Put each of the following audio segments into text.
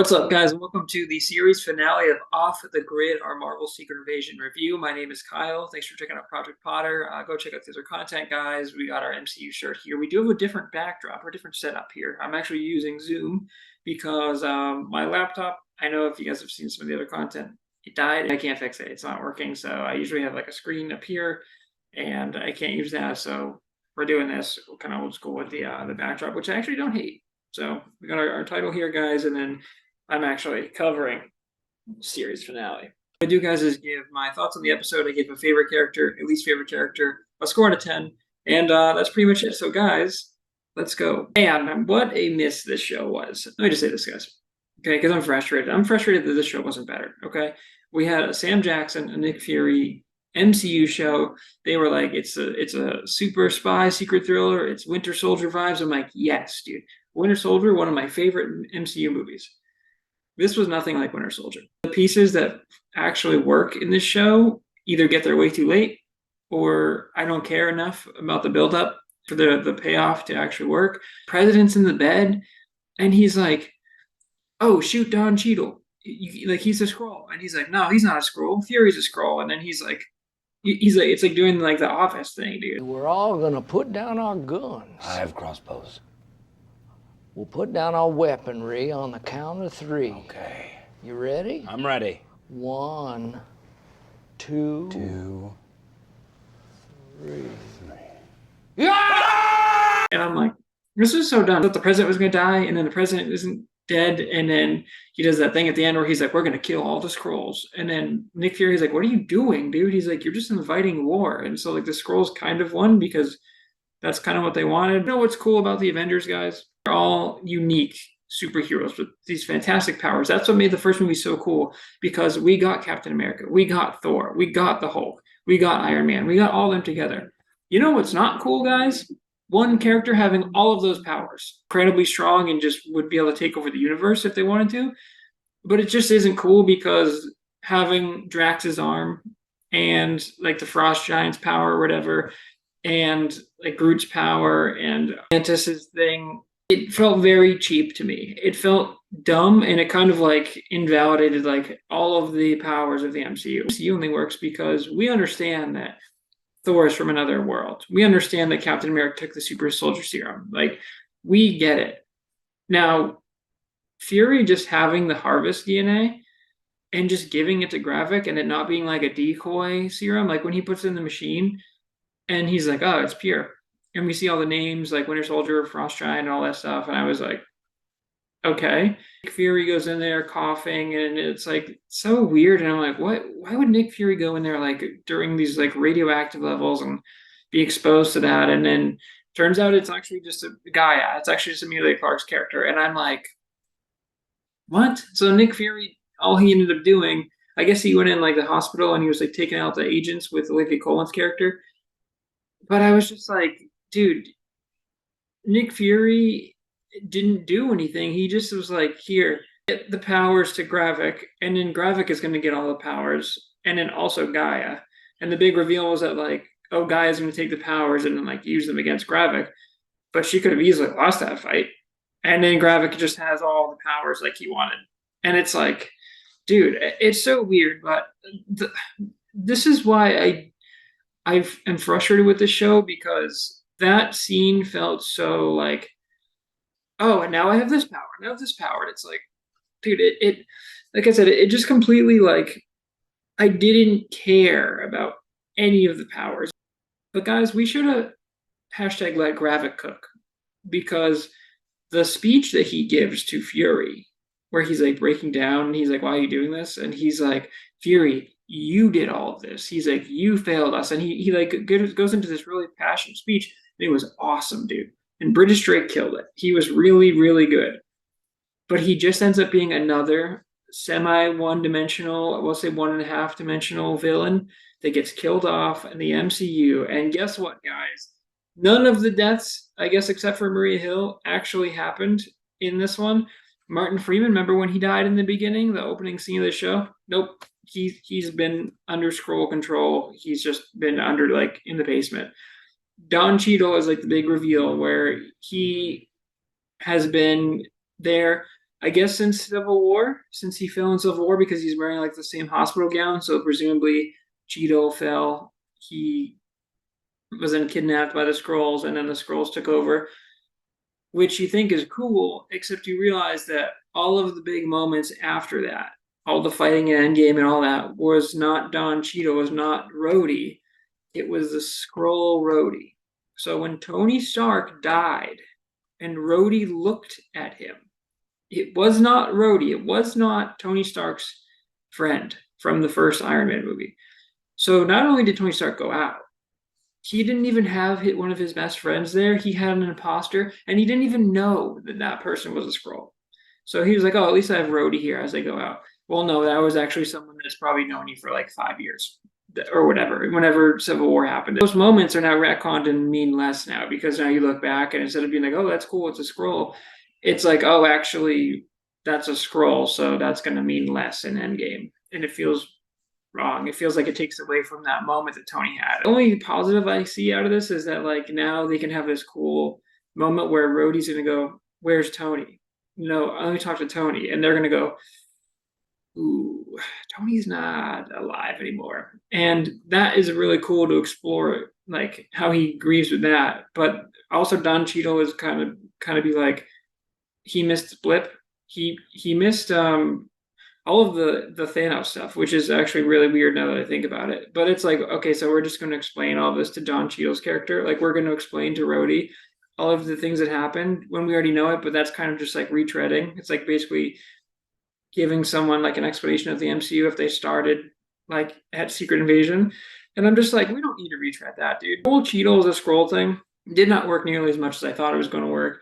What's up, guys, and welcome to the series finale of Off the Grid, our Marvel Secret Invasion review. My name is Kyle. Thanks for checking out Project Potter. Go check out the other content, guys. We got our MCU shirt here. We do have a different backdrop or a different setup here. I'm actually using Zoom because my laptop, I know if you guys have seen some of the other content, it died. I can't fix it. It's not working. So I usually have like a screen up here, and I can't use that. So we're doing this kind of old school with the backdrop, which I actually don't hate. So we got our title here, guys, and then I'm actually covering series finale. What I do, guys, is give my thoughts on the episode. I give a favorite character, a least favorite character, a score out of 10, and that's pretty much it. So, guys, let's go. And what a miss this show was. Let me just say this, guys. Okay, because I'm frustrated. I'm frustrated that this show wasn't better. Okay, we had a Sam Jackson, a Nick Fury MCU show. They were like, it's a super spy secret thriller. It's Winter Soldier vibes. I'm like, yes, dude. Winter Soldier, one of my favorite MCU movies. This was nothing like Winter Soldier. The pieces that actually work in this show either get there way too late, or I don't care enough about the buildup for the payoff to actually work. President's in the bed, and he's like, "Oh, shoot Don Cheadle." Like, he's a Skrull, and he's like, "No, he's not a Skrull. Fury's a Skrull." And then he's like, it's like doing like the Office thing, dude. We're all gonna put down our guns. I have crossbows. We'll put down our weaponry on the count of 3. Okay. You ready? I'm ready. 1, 2, 2, 3. Yeah! And I'm like, this is so dumb. I thought the president was going to die, and then the president isn't dead, and then he does that thing at the end where he's like, we're going to kill all the Skrulls. And then Nick Fury's like, what are you doing, dude? He's like, you're just inviting war. And so, like, the Skrulls kind of won because that's kind of what they wanted. You know what's cool about the Avengers, guys? They're all unique superheroes with these fantastic powers. That's what made the first movie so cool, because we got Captain America, we got Thor, we got the Hulk, we got Iron Man, we got all of them together. You know what's not cool, guys? One character having all of those powers, incredibly strong, and just would be able to take over the universe if they wanted to. But it just isn't cool because having Drax's arm and like the Frost Giant's power or whatever, and like Groot's power and Mantis's thing, it felt very cheap to me. It felt dumb, and it kind of like invalidated like all of the powers of the MCU. MCU only works because we understand that Thor is from another world. We understand that Captain America took the super soldier serum. Like, we get it. Now, Fury just having the harvest DNA and just giving it to Gravik and it not being like a decoy serum, like when he puts it in the machine and he's like, oh, it's pure. And we see all the names like Winter Soldier, Frost Giant, and all that stuff. And I was like, okay. Fury goes in there coughing, and it's like so weird. And I'm like, what? Why would Nick Fury go in there like during these like radioactive levels and be exposed to that? And then turns out it's actually just a Gaia. It's actually just Emilia Clarke's character. And I'm like, what? So Nick Fury, all he ended up doing, I guess he went in like the hospital and he was like taking out the agents with Olivia Colman's character. But I was just like, dude, Nick Fury didn't do anything. He just was like, here, get the powers to Gravik, and then Gravik is going to get all the powers, and then also Gaia. And the big reveal was that, like, oh, Gaia's going to take the powers and then, like, use them against Gravik. But she could have easily lost that fight. And then Gravik just has all the powers like he wanted. And it's like, dude, it's so weird. But this is why I am frustrated with this show, because that scene felt so like, oh, and now I have this power, now I have this power. And it's like, dude, it like I said, it just completely like, I didn't care about any of the powers. But guys, we should have hashtag let Gravik cook, because the speech that he gives to Fury, where he's like breaking down, and he's like, why are you doing this? And he's like, Fury, you did all of this. He's like, you failed us. And he like goes into this really passionate speech. And it was awesome, dude. And British Drake killed it. He was really, really good. But he just ends up being another semi-one-dimensional, we'll say 1.5-dimensional villain that gets killed off in the MCU. And guess what, guys? None of the deaths, I guess, except for Maria Hill, actually happened in this one. Martin Freeman, remember when he died in the beginning, the opening scene of the show? Nope. He's been under Skrull control. He's just been under, like, in the basement. Don Cheadle is like the big reveal where he has been there I guess since Civil War, since he fell in Civil War because he's wearing like the same hospital gown. So presumably Cheeto fell. He was then kidnapped by the Skrulls, and then the Skrulls took over, which you think is cool, except you realize that all of the big moments after that, all the fighting in Endgame and all that, was not Don Cheeto, was not Rhodey. It was the Skrull Rhodey. So when Tony Stark died and Rhodey looked at him, it was not Rhodey. It was not Tony Stark's friend from the first Iron Man movie. So not only did Tony Stark go out, he didn't even have one of his best friends there. He had an imposter, and he didn't even know that that person was a Skrull. So he was like, "Oh, at least I have Rhodey here as they go out." Well, no, that was actually someone that's probably known you for like 5 years or whatever. Whenever Civil War happened, those moments are now retconned and mean less now because now you look back and instead of being like, "Oh, that's cool, it's a Skrull," it's like, "Oh, actually, that's a Skrull, so that's going to mean less in Endgame," and it feels wrong. It feels like it takes away from that moment that Tony had. The only positive I see out of this is that like now they can have this cool moment where Rhodey's gonna go, "Where's Tony?" No, let me talk to Tony, and they're gonna go, "Ooh, Tony's not alive anymore," and that is really cool to explore, like how he grieves with that. But also Don Cheadle is kind of be like, he missed Blip. He missed all of the Thanos stuff, which is actually really weird now that I think about it. But it's like, okay, so we're just going to explain all this to Don Cheadle's character. Like we're going to explain to Rhodey all of the things that happened when we already know it, but that's kind of just like retreading. It's like basically giving someone like an explanation of the MCU if they started like at Secret Invasion. And I'm just like, we don't need to retread that, dude. The whole Cheadle as a Skrull thing did not work nearly as much as I thought it was going to work.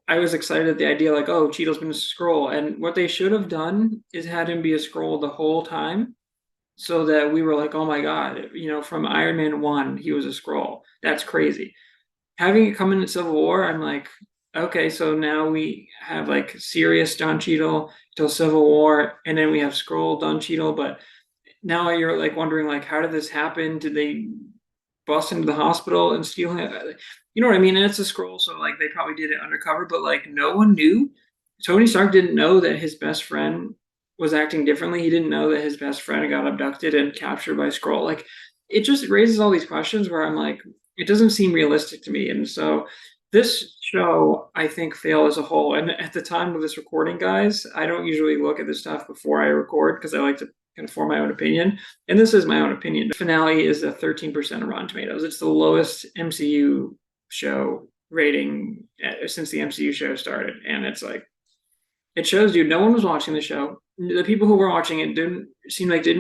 I was excited at the idea, like, oh, Cheeto's been a Skrull. And what they should have done is had him be a Skrull the whole time so that we were like, oh my God, from Iron Man 1, he was a Skrull. That's crazy. Having it come in Civil War, I'm like, okay, so now we have like serious Don Cheadle till Civil War, and then we have Skrull Don Cheadle. But now you're like wondering, like, how did this happen? Did they bust into the hospital and steal him? You know what I mean? And it's a Skrull, so like they probably did it undercover, but like no one knew. Tony Stark didn't know that his best friend was acting differently. He didn't know that his best friend got abducted and captured by Skrull. Like it just raises all these questions where I'm like, it doesn't seem realistic to me. And so this show, I think, failed as a whole. And at the time of this recording, guys, I don't usually look at this stuff before I record because I like to kind of form my own opinion. And this is my own opinion. The finale is a 13% of Rotten Tomatoes. It's the lowest MCU show rating since the MCU show started. And it's like, it shows you no one was watching the show. The people who were watching it didn't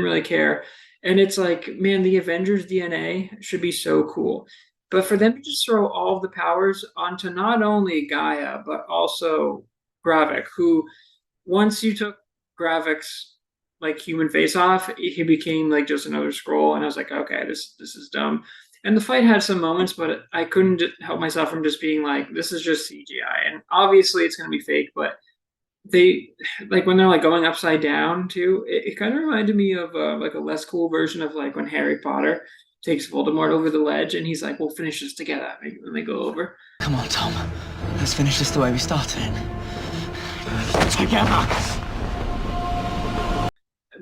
really care. And it's like, man, the Avengers DNA should be so cool. But for them to just throw all of the powers onto not only Gaia, but also Gravik, who once you took Gravik's like human face off, he became like just another Skrull. And I was like, okay, this is dumb. And the fight had some moments, but I couldn't help myself from just being like, this is just CGI. And obviously it's going to be fake, but they like when they're like going upside down too, it kind of reminded me of like a less cool version of like when Harry Potter takes Voldemort over the ledge and he's like, we'll finish this together when they go over. Come on, Tom. Let's finish this the way we started it. Together.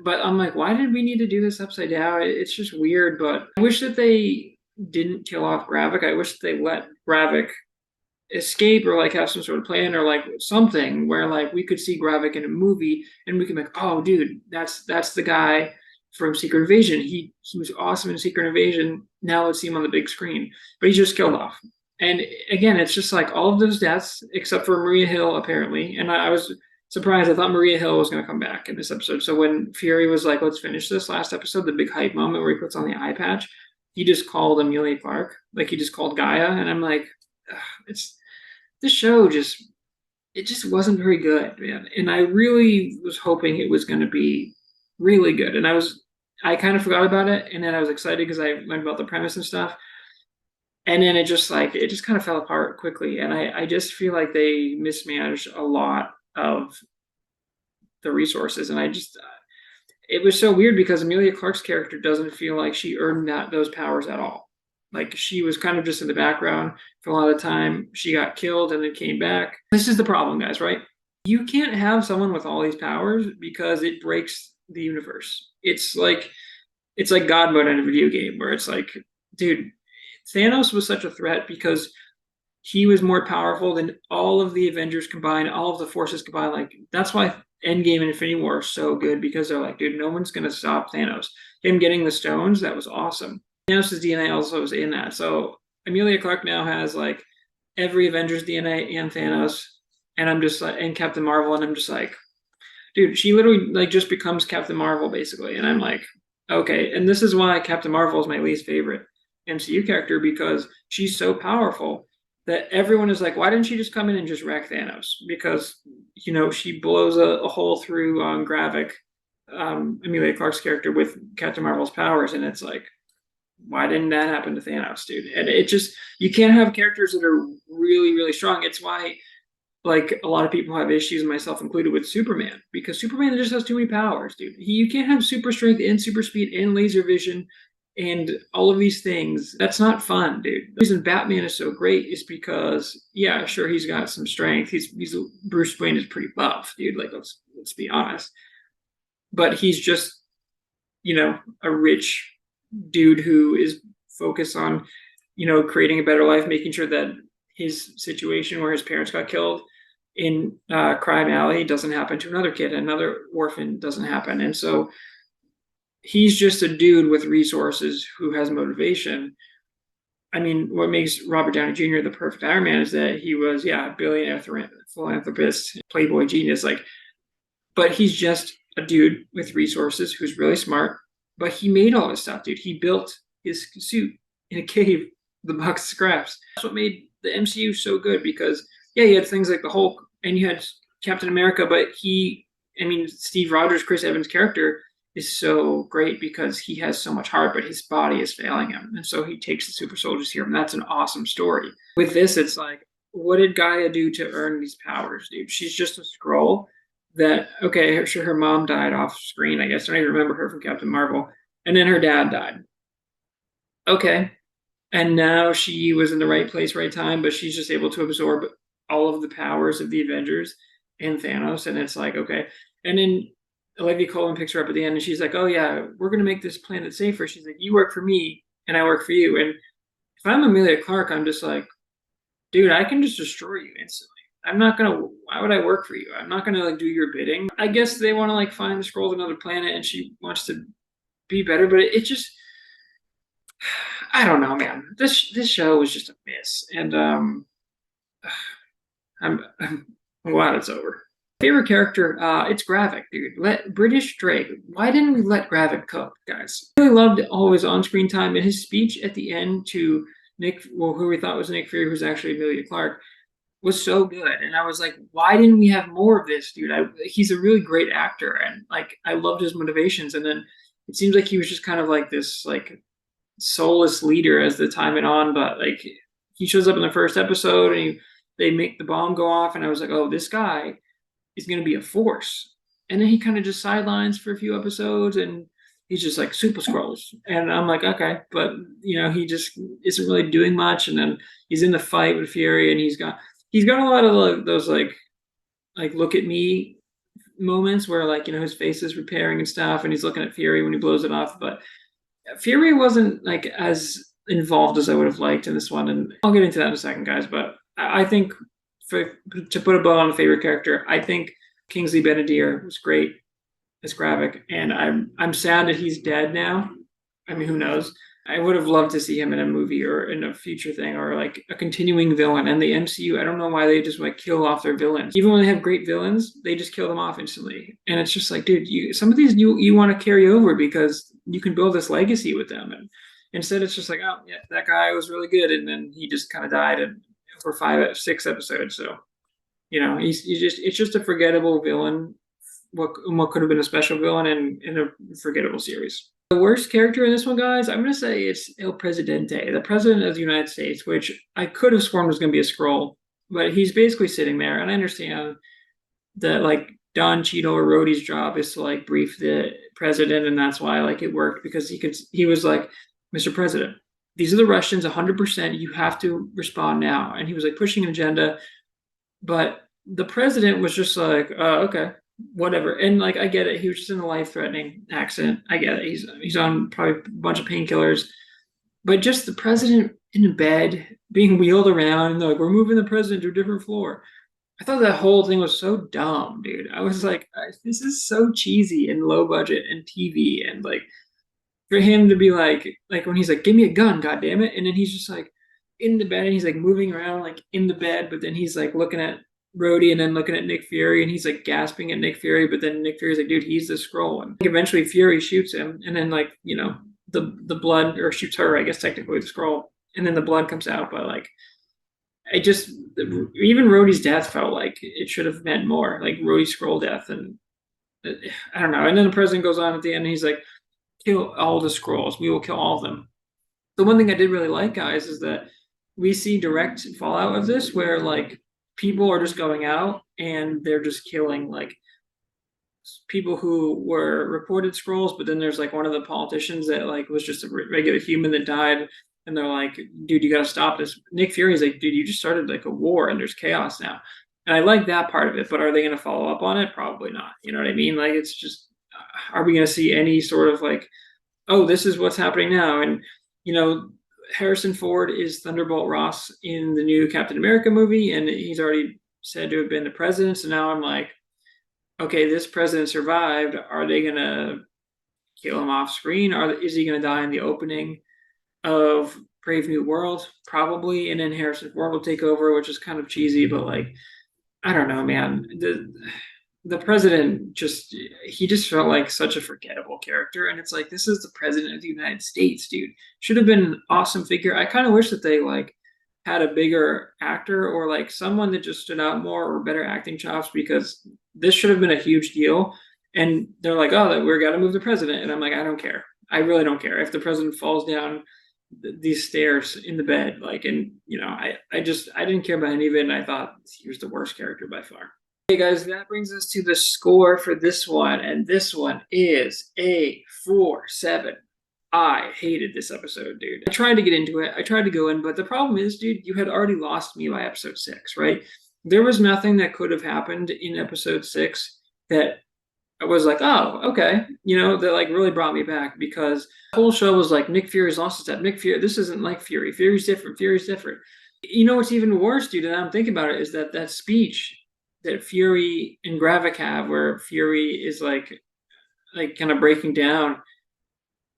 But I'm like, why did we need to do this upside down? It's just weird, but I wish that they didn't kill off Gravik. I wish they let Gravik escape or like have some sort of plan or like something where like we could see Gravik in a movie and we can be like, oh dude, that's the guy from Secret Invasion. He was awesome in Secret Invasion. Now let's see him on the big screen. But he's just killed off. And again, it's just like all of those deaths except for Maria Hill apparently. And I was surprised. I thought Maria Hill was going to come back in this episode. So when Fury was like, let's finish this last episode, the big hype moment where he puts on the eye patch, he just called Emilia Clarke. Like he just called Gaia. And I'm like, this show just wasn't very good, man. And I really was hoping it was going to be really good. And I kind of forgot about it. And then I was excited because I learned about the premise and stuff. And then it just kind of fell apart quickly. And I just feel like they mismanaged a lot of the resources. And it was so weird because Emilia Clarke's character doesn't feel like she earned those powers at all. Like she was kind of just in the background for a lot of the time. She got killed and then came back. This is the problem, guys, right? You can't have someone with all these powers because it breaks the universe. It's like God mode in a video game where it's like, dude, Thanos was such a threat because he was more powerful than all of the Avengers combined, all of the forces combined. Like that's why Endgame and Infinity War are so good because they're like, dude, no one's gonna stop Thanos. Him getting the stones, that was awesome. Thanos' DNA also was in that. So Emilia Clarke now has like every Avengers DNA and Thanos, and I'm just like, and Captain Marvel, and I'm just like, dude, she literally like just becomes Captain Marvel basically, and I'm like, okay, and this is why Captain Marvel is my least favorite MCU character because she's so powerful that everyone is like, why didn't she just come in and just wreck Thanos? Because she blows a hole through Gravik, Emilia Clarke's character with Captain Marvel's powers, and it's like, why didn't that happen to Thanos, dude? And it just you can't have characters that are really, really strong. It's why like a lot of people have issues, myself included, with Superman because Superman just has too many powers, dude. You can't have super strength and super speed and laser vision and all of these things. That's not fun, dude. The reason Batman is so great is because, yeah, sure, he's got some strength. He's Bruce Wayne is pretty buff, dude. Like let's be honest, but he's just a rich dude who is focused on creating a better life, making sure that his situation where his parents got killed in Crime Alley doesn't happen to another kid, another orphan doesn't happen. And so he's just a dude with resources who has motivation. I mean, what makes Robert Downey Jr. the perfect Iron Man is that he was, a billionaire philanthropist, playboy genius, but he's just a dude with resources who's really smart. But he made all this stuff, dude. He built his suit in a cave, the box of scraps. That's what made the MCU so good because, yeah, you had things like the Hulk and you had Captain America, but Steve Rogers, Chris Evans' character is so great because he has so much heart, but his body is failing him. And so he takes the super soldier serum. That's an awesome story. With this, it's like, what did Gaia do to earn these powers, dude? She's just a Skrull that, okay, sure, her mom died off screen, I guess. I don't even remember her from Captain Marvel. And then her dad died. Okay. And now she was in the right place, right time, but she's just able to absorb all of the powers of the Avengers and Thanos. And it's like, okay. And then Olivia Colman picks her up at the end and she's like, oh, yeah, we're going to make this planet safer. She's like, you work for me and I work for you. And if I'm Emilia Clarke, I'm just like, dude, I can just destroy you instantly. I'm not gonna. Why would I work for you? I'm not gonna do your bidding. I guess they want to find the Skrulls another planet, and she wants to be better. But it just, I don't know, man. This show was just a miss, and I'm glad it's over. Favorite character, it's Gravik, dude. Let British Drake. Why didn't we let Gravik cook, guys? I really loved all his on-screen time and his speech at the end to Nick, who we thought was Nick Fury, who's actually Emilia Clarke, was so good. And I was like, why didn't we have more of this, dude? He's a really great actor, and like I loved his motivations. And then it seems like he was just kind of like this like soulless leader as the time went on. But like he shows up in the first episode, and they make the bomb go off, and I was like, oh, this guy is going to be a force. And then he kind of just sidelines for a few episodes, and he's just like super Skrulls. And I'm like, okay, but he just isn't really doing much. And then he's in the fight with Fury, and he's got a lot of those like look at me moments where like his face is repairing and stuff, and he's looking at Fury when he blows it off. But Fury wasn't like as involved as I would have liked in this one, and I'll get into that in a second, guys. But I think to put a bow on a favorite character, I think Kingsley Ben-Adir was great as Gravik, and I'm sad that he's dead now. I mean, who knows? I would have loved to see him in a movie or in a future thing or like a continuing villain. And the MCU, I don't know why they just like kill off their villains. Even when they have great villains, they just kill them off instantly. And it's just like, dude, some of these you want to carry over because you can build this legacy with them. And instead, it's just like, oh yeah, that guy was really good, and then he just kind of died for 6 episodes. So he's it's just a forgettable villain. What could have been a special villain in a forgettable series. The worst character in this one, guys, I'm going to say it's El Presidente, the president of the United States, which I could have sworn was going to be a Skrull, but he's basically sitting there. And I understand that like Don Cheadle or Rhodey's job is to like brief the president, and that's why like it worked because he was like, Mr. President, these are the Russians, 100%. You have to respond now. And he was like pushing an agenda, but the president was just like, okay, whatever. And like, I get it. He was just in a life-threatening accident. I get it. He's on probably a bunch of painkillers. But just the president in bed being wheeled around and they're like, we're moving the president to a different floor. I thought that whole thing was so dumb, dude. I was like, this is so cheesy and low budget and TV. And like, for him to be like when he's like, give me a gun, god damn it. And then he's just like in the bed and he's like moving around like in the bed, but then he's like looking at Rhodey and then looking at Nick Fury and he's like gasping at Nick Fury, but then Nick Fury's like, dude, he's the Skrull. And eventually Fury shoots him, and then like, the blood, or shoots her, I guess technically the Skrull, and then the blood comes out, but like I just, even Rhodey's death felt like it should have meant more, like Rhodey's Skrull death, and I don't know. And then the president goes on at the end and he's like, kill all the Skrulls. We will kill all of them. The one thing I did really like, guys, is that we see direct fallout of this where like people are just going out and they're just killing like people who were reported Skrulls, but then there's like one of the politicians that like was just a regular human that died, and they're like, dude, you got to stop this. Nick Fury's like, dude, you just started like a war and there's chaos now. And I like that part of it, but are they going to follow up on it? Probably not. You know what I mean? Like, it's just, are we going to see any sort of like, oh, this is what's happening now? And, Harrison Ford is Thunderbolt Ross in the new Captain America movie, and he's already said to have been the president. So now I'm like, okay, this president survived. Are they going to kill him off screen? Is he going to die in the opening of Brave New World? Probably. And then Harrison Ford will take over, which is kind of cheesy, but like, I don't know, man. The president he just felt like such a forgettable character, and it's like, this is the president of the United States, dude. Should have been an awesome figure. I kind of wish that they like had a bigger actor or like someone that just stood out more or better acting chops, because this should have been a huge deal. And they're like, oh, we're got to move the president, and I'm like, I don't care. I really don't care if the president falls down these stairs in the bed, like, and I didn't care about any of it, and I thought he was the worst character by far. Hey guys, that brings us to the score for this one, and this one is a 4-7. I hated this episode, dude. I tried to get into it. I tried to go in, but the problem is, dude, you had already lost me by episode 6, right? There was nothing that could have happened in episode 6 that I was like, oh, okay, that like really brought me back, because the whole show was like, Nick Fury's lost his step. Nick Fury, this isn't like Fury. Fury's different. Fury's different. What's even worse, dude, and I'm thinking about it, is that speech that Fury and Gravik have, where Fury is like kind of breaking down,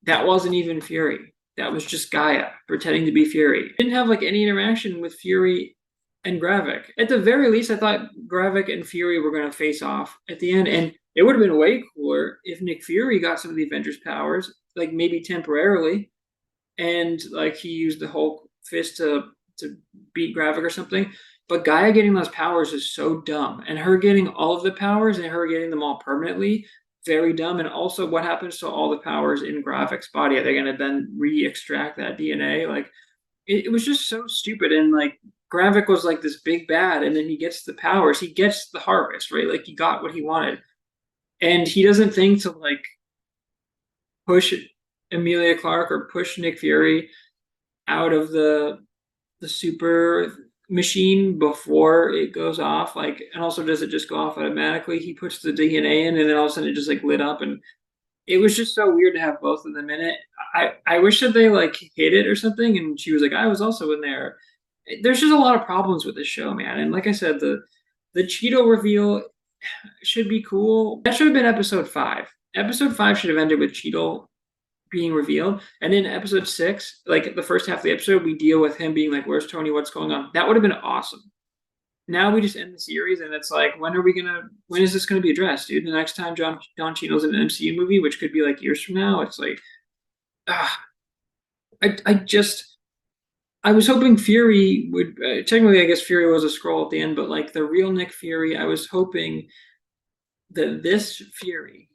that wasn't even Fury. That was just Gaia pretending to be Fury. Didn't have like any interaction with Fury and Gravik. At the very least, I thought Gravik and Fury were going to face off at the end, and it would have been way cooler if Nick Fury got some of the Avengers powers, like maybe temporarily, and like he used the Hulk fist to beat Gravik or something. But Gaia getting those powers is so dumb, and her getting all of the powers and her getting them all permanently, very dumb. And also, what happens to all the powers in Gravik's body? Are they going to then re-extract that DNA? Like, it was just so stupid. And like, Gravik was like this big bad, and then he gets the powers, he gets the harvest, right? Like, he got what he wanted, and he doesn't think to like push Emilia Clarke or push Nick Fury out of the super machine before it goes off. Like, and also, does it just go off automatically? He puts the DNA in, and then all of a sudden it just like lit up, and it was just so weird to have both of them in it. I wish that they like hid it or something, and she was like, I was also in there. There's just a lot of problems with this show, man. And like I said, the Cheeto reveal should be cool. That should have been episode 5. Episode 5 should have ended with Cheeto being revealed, and in episode 6, like the first half of the episode, we deal with him being like, where's Tony, what's going on? That would have been awesome. Now we just end the series, and it's like, when is this gonna be addressed, dude? The next time Don Cheadle's in an MCU movie, which could be like years from now, it's like, I was hoping Fury would, technically I guess Fury was a Skrull at the end, but like the real Nick Fury, I was hoping that this Fury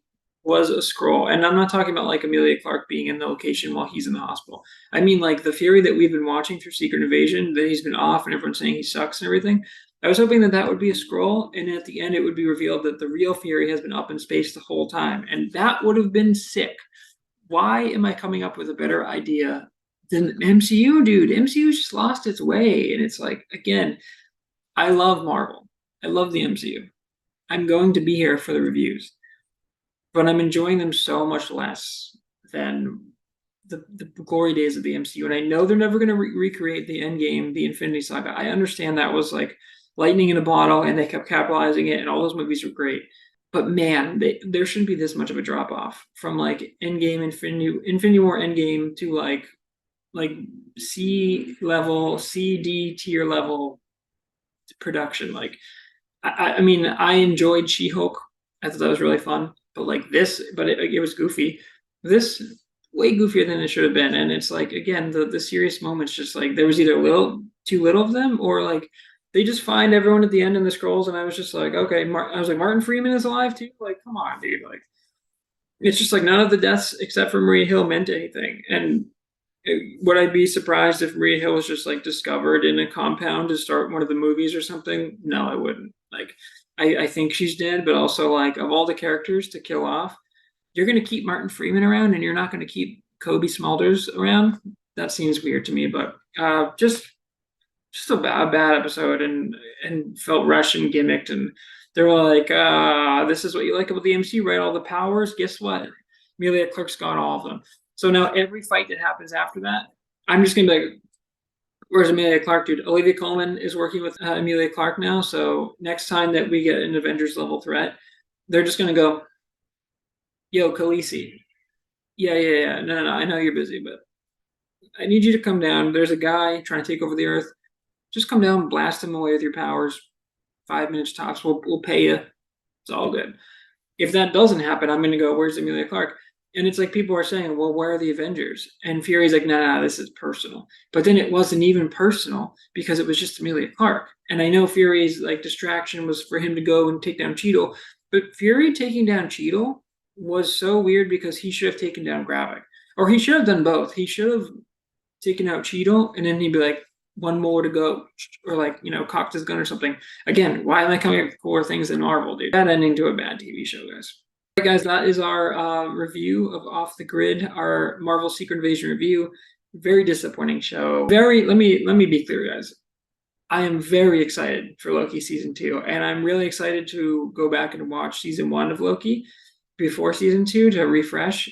was a Skrull. And I'm not talking about like Emilia Clarke being in the location while he's in the hospital. I mean like the Fury that we've been watching through Secret Invasion, that he's been off and everyone's saying he sucks and everything. I was hoping that would be a Skrull, and at the end it would be revealed that the real Fury has been up in space the whole time, and that would have been sick. Why am I coming up with a better idea than MCU, dude? MCU just lost its way, and it's like, again, I love Marvel. I love the MCU. I'm going to be here for the reviews, but I'm enjoying them so much less than the glory days of the MCU. And I know they're never going to recreate the Endgame, the Infinity Saga. I understand that was like lightning in a bottle, and they kept capitalizing it, and all those movies were great. But man, there shouldn't be this much of a drop off from like Endgame, Infinity War, Endgame to like C level, C D tier level production. Like, I mean, I enjoyed She Hulk. I thought that was really fun. But like this, but it was goofy. This way goofier than it should have been. And it's like again, the serious moments, just like there was either too little of them, or like they just find everyone at the end in the scrolls, and I was just like, okay, I was like, Martin Freeman is alive too. Like, come on, dude. Like, it's just like none of the deaths except for Maria Hill meant anything. And would I be surprised if Maria Hill was just like discovered in a compound to start one of the movies or something? No, I wouldn't. Like, I think she's dead, but also like of all the characters to kill off, you're going to keep Martin Freeman around, and you're not going to keep Kobe Smulders around. That seems weird to me, but just a bad episode, and felt rushed and gimmicked. And they were like, this is what you like about the MCU, right? All the powers. Guess what? Emilia Clarke's got all of them. So now every fight that happens after that, I'm just gonna be like, where's Emilia Clarke, dude? Olivia Colman is working with Emilia Clarke now. So next time that we get an Avengers level threat, they're just gonna go, yo, Khaleesi. Yeah. No. I know you're busy, but I need you to come down. There's a guy trying to take over the Earth. Just come down, blast him away with your powers. 5 minutes tops. We'll pay you. It's all good. If that doesn't happen, I'm gonna go, where's Emilia Clarke? And it's like people are saying, well, where are the Avengers? And Fury's like, nah, this is personal. But then it wasn't even personal because it was just Emilia Clarke. And I know Fury's like distraction was for him to go and take down Cheadle, but Fury taking down Cheadle was so weird because he should have taken down Gravik, or he should have done both. He should have taken out Cheadle, and then he'd be like, one more to go, or like, cocked his gun or something. Again, why am I coming up with core things in Marvel, dude? Bad ending to a bad TV show, guys. All right, guys, that is our review of Off the Grid, our Marvel Secret Invasion review. Very disappointing show. Let me be clear, guys. I am very excited for Loki season 2, and I'm really excited to go back and watch season 1 of Loki before season 2 to refresh.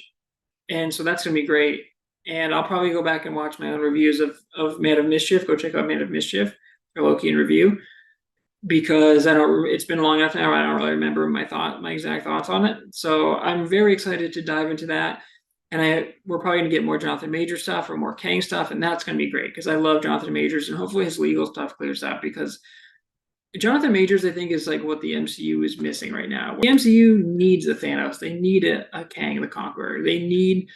And so that's gonna be great. And I'll probably go back and watch my own reviews of Man of Mischief. Go check out Man of Mischief for Loki in review, because it's been long enough now. I don't really remember my exact thoughts on it. So I'm very excited to dive into that. And we're probably gonna get more Jonathan Major stuff or more Kang stuff, and that's gonna be great because I love Jonathan Majors, and hopefully his legal stuff clears up, because Jonathan Majors, I think, is like what the MCU is missing right now. The MCU needs a Thanos. They need a Kang the Conqueror. They need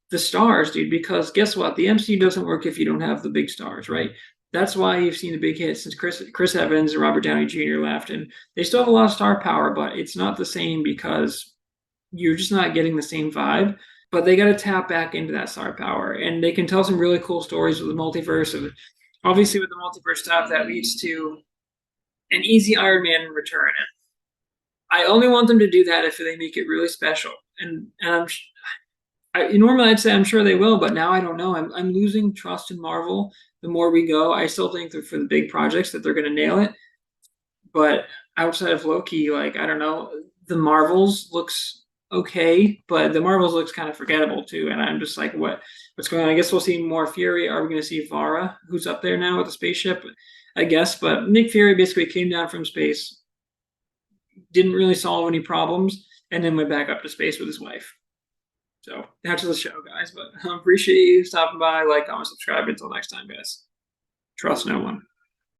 the stars, dude, because guess what? The MCU doesn't work if you don't have the big stars, right? That's why you've seen the big hits since Chris Evans and Robert Downey Jr. left, and they still have a lot of star power, but it's not the same because you're just not getting the same vibe. But they got to tap back into that star power, and they can tell some really cool stories with the multiverse. And obviously, with the multiverse stuff, that leads to an easy Iron Man return. I only want them to do that if they make it really special, and normally I'd say I'm sure they will, but now I don't know. I'm losing trust in Marvel the more we go. I still think that for the big projects that they're going to nail it, but outside of Loki, like, I don't know, the Marvels looks okay, but the Marvels looks kind of forgettable too. And I'm just like, what's going on? I guess we'll see more Fury. Are we going to see Vara, who's up there now with the spaceship? I guess, but Nick Fury basically came down from space, didn't really solve any problems, and then went back up to space with his wife. So that's the show, guys. But I appreciate you stopping by. Like, comment, subscribe. Until next time, guys. Trust no one.